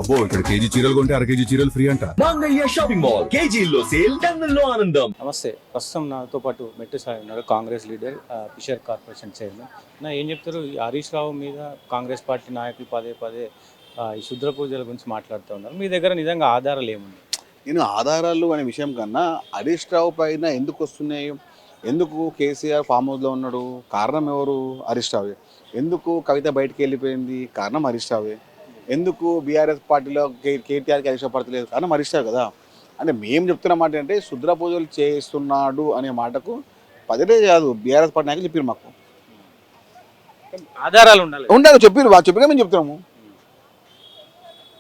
అబ్బో ఇక్కడ కేజీ చీరలు కొంటే అర కేజీ చీరలు ఫ్రీ అంట. మంగళ్య షాపింగ్ మాల్ కేజీల్లో సేల్ టన్నుల్లో ఆనందం. నమస్తే. ప్రస్తుతం నాతో పాటు మెట్టు సాయి ఉన్నారు, Congress leader, fisher corporation chairman. నా ఏం చెప్తారు? ఈ హరీష్ రావు మీద కాంగ్రెస్ పార్టీ నాయకులు పదే పదే ఈ శుద్ర పూజల గురించి మాట్లాడుతూ ఉన్నారు. మీ దగ్గర నిజంగా ఆధారాలు ఏమున్నాయి? నేను ఆధారాలు అనే విషయం కన్నా హరీష్ రావు పైన ఎందుకు వస్తున్నాయి, ఎందుకు కేసీఆర్ ఫామ్ హౌస్లో ఉన్నాడు, కారణం ఎవరు? హరీష్ రావే. ఎందుకు కవిత బయటికి వెళ్ళిపోయింది, కారణం హరీష్ రావే. ఎందుకు బీఆర్ఎస్ పార్టీలో కేటీఆర్కి ఇష్టపడతలేదు, కారణం హరీష్ రావు కదా. అంటే మేము చెప్తున్న మాట అంటే శుద్ర పూజలు చేస్తున్నాడు అనే మాటకు పదే కాదు, బీఆర్ఎస్ పార్టీ నాయకులు చెప్పారు, మాకు ఆధారాలు ఉండాలి చెప్పారు, వాళ్ళు చెప్పిగా మేము చెప్తున్నాము.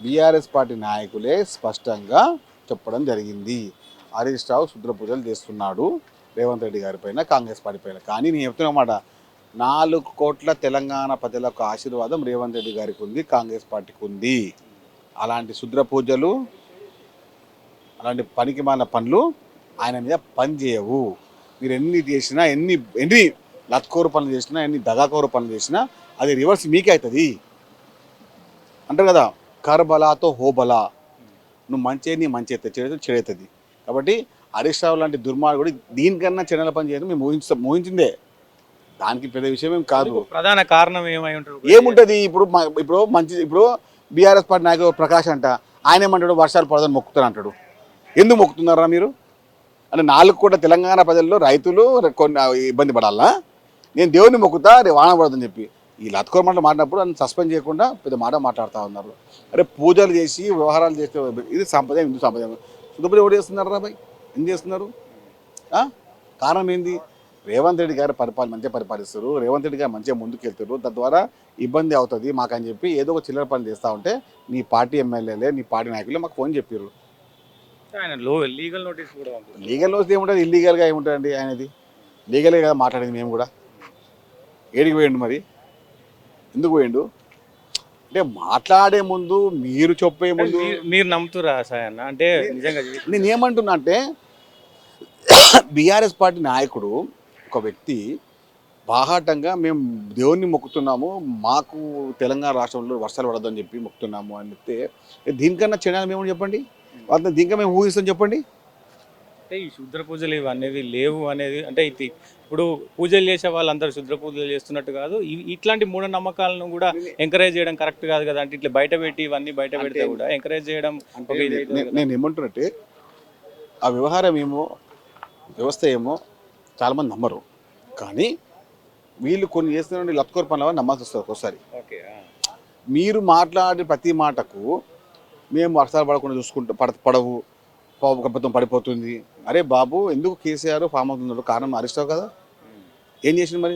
బీఆర్ఎస్ పార్టీ నాయకులే స్పష్టంగా చెప్పడం జరిగింది, హరీష్ రావు శుద్ర పూజలు చేస్తున్నాడు రేవంత్ రెడ్డి గారి పైన, కాంగ్రెస్ పార్టీ పైన. కానీ నేను చెప్తున్నమాట, 4 కోట్ల తెలంగాణ ప్రజలకు ఆశీర్వాదం రేవంత్ రెడ్డి గారికి ఉంది, కాంగ్రెస్ పార్టీకి ఉంది. అలాంటి శుద్ర పూజలు, అలాంటి పనికి మాలిన పనులు ఆయన మీద పని చేయవు. మీరు ఎన్ని చేసినా, ఎన్ని లత్కోరు పనులు చేసినా, ఎన్ని దగాకోరు పనులు చేసినా అది రివర్స్ మీకే అవుతుంది. అంటారు కదా, కర్బలాతో హోబలా, నువ్వు నీ మంచి అవుతుంది, చెడవుతుంది. కాబట్టి హరీష్ రావు లాంటి దుర్మార్గుడు దీనికన్నా చెన్నెల పని చేయడం మేము ఊహించిందే, దానికి పెద్ద విషయం ఏం కాదు. ప్రధాన కారణం ఏముంటుంది? ఇప్పుడు బీఆర్ఎస్ పార్టీ నాయకుడు ప్రకాష్ అంట, ఆయన ఏమంటాడు, వర్షాలు పడదని మొక్కుతారు అంటాడు. ఎందుకు మొక్కుతున్నారా మీరు? అంటే 4 కోట్ల తెలంగాణ ప్రజల్లో రైతులు కొన్ని ఇబ్బంది పడాలా? నేను దేవుడిని మొక్కుతా వాన పడదని చెప్పి ఈ లత్కోర్ మాటలు మాట్లాడినప్పుడు అని సస్పెండ్ చేయకుండా పెద్ద మాట మాట్లాడుతూ ఉన్నారు. అరే పూజలు చేసి వ్యవహారాలు చేస్తే ఇది సంప్రదాయం, హిందూ సంప్రదాయం. శుద్ధపూజ ఎవరు చేస్తున్నారు రా భయ్? ఏం చేస్తున్నారు? కారణం ఏంది? రేవంత్ రెడ్డి గారు మంచిగా పరిపాలిస్తారు, రేవంత్ రెడ్డి గారు మంచిగా ముందుకు వెళ్తారు, తద్వారా ఇబ్బంది అవుతుంది మాకని చెప్పి ఏదో ఒక చిల్లర పని చేస్తూ ఉంటే నీ పార్టీ ఎమ్మెల్యేలే, నీ పార్టీ నాయకులే మాకు ఫోన్ చెప్పారు. లీగల్ నోటీస్ ఏముంటుంది? ఇల్లీగల్గా ఏముంటుందండి ఆయనది? లీగల్గా కదా మాట్లాడింది. మేము కూడా ఏడికి పోయిండు మరి, ఎందుకు పోయిండు అంటే మాట్లాడే ముందు, మీరు చెప్పే ముందు మీరు నమ్ముతురా సాయన్న? అంటే నిజంగా నేను ఏమంటున్నా అంటే, బీఆర్ఎస్ పార్టీ నాయకుడు ఒక వ్యక్తి బాహాటంగా మేము దేవుణ్ణి మొక్కుతున్నాము, మాకు తెలంగాణ రాష్ట్రంలో వర్షాలు పడద్దని చెప్పి మొక్కుతున్నాము అని చెప్తే, దీనికన్నా చెడాలి మేము చెప్పండి, వాళ్ళని దీనికన్నా మేము ఊహిస్తాం చెప్పండి. అంటే ఈ శుద్ర పూజలు ఇవన్నీ లేవు అనేది, అంటే ఇప్పుడు పూజలు చేసే వాళ్ళందరూ శుద్ర పూజలు చేస్తున్నట్టు కాదు, ఇట్లాంటి మూఢనమ్మకాలను కూడా ఎంకరేజ్ చేయడం కరెక్ట్ కాదు కదా. అంటే ఇట్లా బయట పెట్టి ఇవన్నీ బయట పెడితే కూడా ఎంకరేజ్ చేయడం. నేను ఏమంటున్నట్టే, ఆ వ్యవహారం ఏమో, వ్యవస్థ ఏమో చాలామంది నమ్మరు, కానీ వీళ్ళు కొన్ని చేస్తున్న లత్కోర్ పనులు నమ్మాల్సి వస్తుంది ఒకసారి. మీరు మాట్లాడే ప్రతి మాటకు మేము వర్షాలు పడకుండా చూసుకుంటూ పడవు, ప్రభుత్వం పడిపోతుంది. అరే బాబు, ఎందుకు కేసీఆర్ ఫామ్ అవుతున్నాడు? కారణం హరీష్ రావు కదా. ఏం చేసిండు మరి?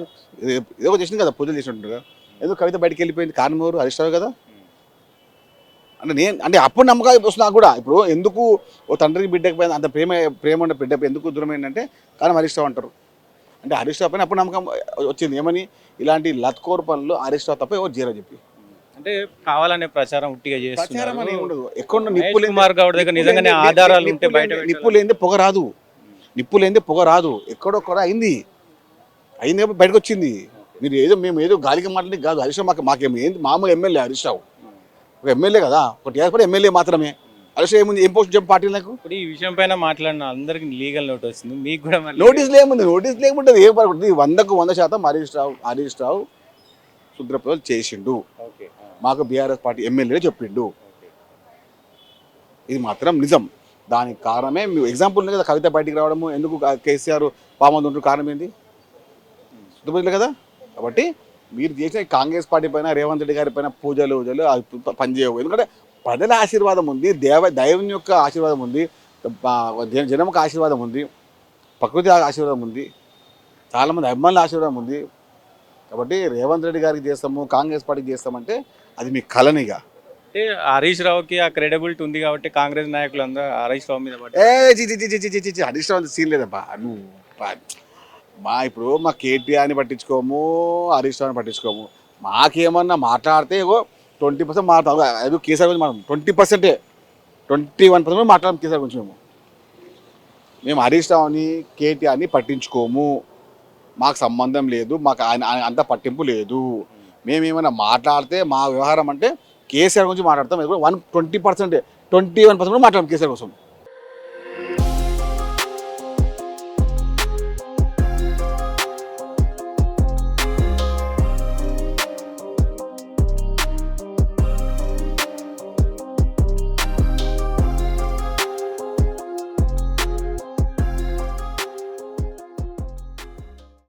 ఏదో చేసింది కదా, పూజలు చేసినట్టుగా. ఎందుకు కవిత బయటకు వెళ్ళిపోయింది? కారణం ఎవరు? హరీష్ రావు కదా. అంటే అప్పుడు నమ్మకాలు వస్తుంది నాకు కూడా. ఇప్పుడు ఎందుకు ఓ తండ్రికి బిడ్డకి పైన అంత ప్రేమ ఉన్న బిడ్డపై ఎందుకు దూరం ఏంటంటే కారణం హరీష్ రావు అంటారు. అంటే హరీష్ రావు పైన అప్పుడు నమ్మకం వచ్చింది. ఏమని? ఇలాంటి లత్కోర్ పనులు హరీష్ రావు తప్ప ఎవరు జీరో చెప్పి, అంటే కావాలనే ప్రచారం ఉట్టిగా చేస్తున్నారు. ఎక్కడ నిప్పు లేనిదే పొగ రాదు, నిప్పు లేనిదే పొగ రాదు. ఎక్కడొక్కడ అయింది బయటకు వచ్చింది. మీరు మేము ఏదో గాలికి మాట్లాడి కాదు. హరీష్ రావు మాకేమో ఏంది, మామూలు ఎమ్మెల్యే హరీష్ రావు, ఒక ఎమ్మెల్యే కదా, ఒక టీఆర్ఎస్ ఎమ్మెల్యే మాత్రమే. హరీష్ రావు ఏముంది, ఏం పోస్ట్ చెప్పి పార్టీ నాకు? ఇప్పుడు ఈ విషయం పైన మాట్లాడిన అందరికి లీగల్ నోటీస్ వస్తుంది, మీకు కూడా నోటీసులు ఏముంది? నోటీసులు ఏముంటుంది? ఏం పడుతుంది? 100కు 100% హరీష్ రావు శుద్ర పూజలు చేసిండు, మాకు బీఆర్ఎస్ పార్టీ ఎమ్మెల్యే చెప్పిండు. ఇది మాత్రం నిజం. దానికి కారణమే ఎగ్జాంపుల్ ఉంది కదా, కవిత బయటికి రావడము, ఎందుకు కేసీఆర్ పామంది ఉంటూ కారణం ఏంది? శుద్ధపూజలు కదా. కాబట్టి మీరు చేసిన కాంగ్రెస్ పార్టీ పైన, రేవంత్ రెడ్డి గారి పైన పూజలు పనిచేయవు. ఎందుకంటే ప్రజల ఆశీర్వాదం ఉంది, దైవం యొక్క ఆశీర్వాదం ఉంది, జనం యొక్క ఆశీర్వాదం ఉంది, ప్రకృతి ఆశీర్వాదం ఉంది, చాలామంది అభిమానుల ఆశీర్వాదం ఉంది. కాబట్టి రేవంత్ రెడ్డి గారికి చేస్తాము, కాంగ్రెస్ పార్టీకి చేస్తామంటే అది మీ కలనిగా. అంటే హరీష్ రావుకి ఆ క్రెడిబిలిటీ ఉంది కాబట్టి కాంగ్రెస్ నాయకులు అందరూ హరీష్ రావు మీద హరీష్ రావు సీన్ లేదబ్బా. ఇప్పుడు మా కేటీఆర్ని పట్టించుకోము, హరీష్ రావుని పట్టించుకోము. మాకేమన్నా మాట్లాడితే 20% మాట్లాడతాం, అది కేసీఆర్ గురించి మాట్లాడము. 20%, 21% మాట్లాడము కేసీఆర్ గురించి. మేము హరీష్ రావుని, కేటీఆర్ని పట్టించుకోము, మాకు సంబంధం లేదు, మాకు ఆయన అంత పట్టింపు లేదు. మేమేమైనా మాట్లాడితే మా వ్యవహారం అంటే కేసీఆర్ గురించి మాట్లాడతాం, 120%, 21% కూడా మాట్లాడతాం కేసీఆర్ కోసం.